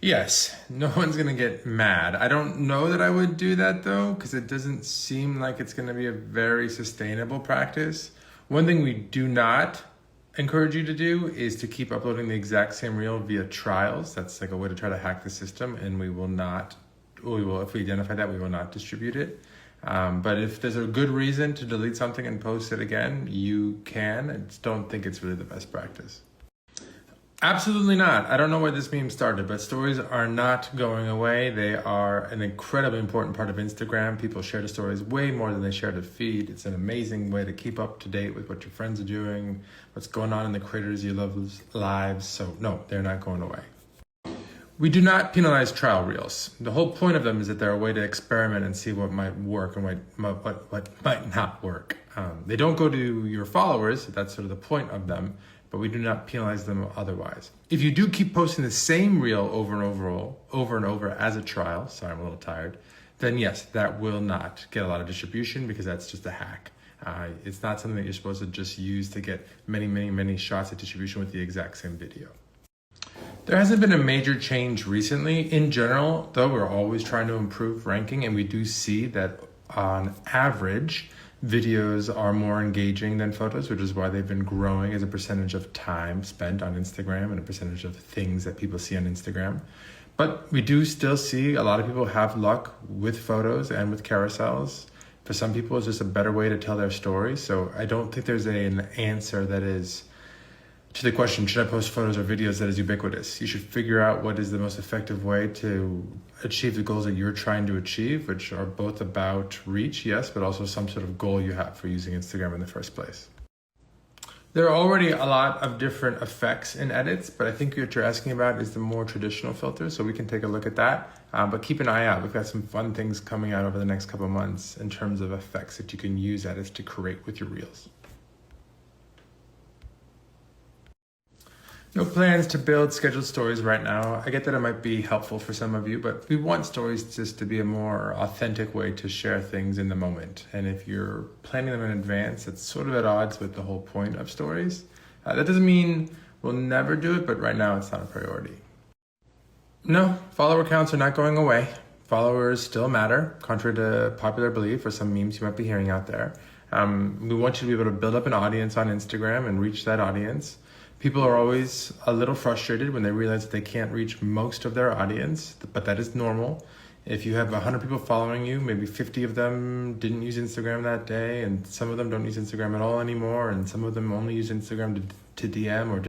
Yes, no one's gonna get mad. I don't know that I would do that though, because it doesn't seem like it's gonna be a very sustainable practice. One thing we do not encourage you to do is to keep uploading the exact same reel via trials. That's like a way to try to hack the system, and if we identify that, we will not distribute it. But if there's a good reason to delete something and post it again, you can. I just don't think it's really the best practice. Absolutely not. I don't know where this meme started, but stories are not going away. They are an incredibly important part of Instagram. People share the stories way more than they share the feed. It's an amazing way to keep up to date with what your friends are doing, what's going on in the creators you love's lives. So no, they're not going away. We do not penalize trial reels. The whole point of them is that they're a way to experiment and see what might work and what might not work. They don't go to your followers. That's sort of the point of them, but we do not penalize them otherwise. If you do keep posting the same reel over and over as a trial, sorry, I'm a little tired, then yes, that will not get a lot of distribution because that's just a hack. It's not something that you're supposed to just use to get many shots of distribution with the exact same video. There hasn't been a major change recently. In general, though, we're always trying to improve ranking, and we do see that on average, videos are more engaging than photos, which is why they've been growing as a percentage of time spent on Instagram and a percentage of things that people see on Instagram. But we do still see a lot of people have luck with photos and with carousels. For some people, it's just a better way to tell their story. So I don't think there's an answer that is to the question, should I post photos or videos, that is ubiquitous. You should figure out what is the most effective way to achieve the goals that you're trying to achieve, which are both about reach, yes, but also some sort of goal you have for using Instagram in the first place. There are already a lot of different effects and edits, but I think what you're asking about is the more traditional filters, so we can take a look at that. But keep an eye out. We've got some fun things coming out over the next couple of months in terms of effects that you can use edits to create with your reels. No plans to build scheduled stories right now. I get that it might be helpful for some of you, but we want stories just to be a more authentic way to share things in the moment. And if you're planning them in advance, it's sort of at odds with the whole point of stories. That doesn't mean we'll never do it, but right now it's not a priority. No, follower counts are not going away. Followers still matter, contrary to popular belief or some memes you might be hearing out there. We want you to be able to build up an audience on Instagram and reach that audience. People are always a little frustrated when they realize that they can't reach most of their audience, but that is normal. If you have 100 people following you, maybe 50 of them didn't use Instagram that day, and some of them don't use Instagram at all anymore, and some of them only use Instagram to DM or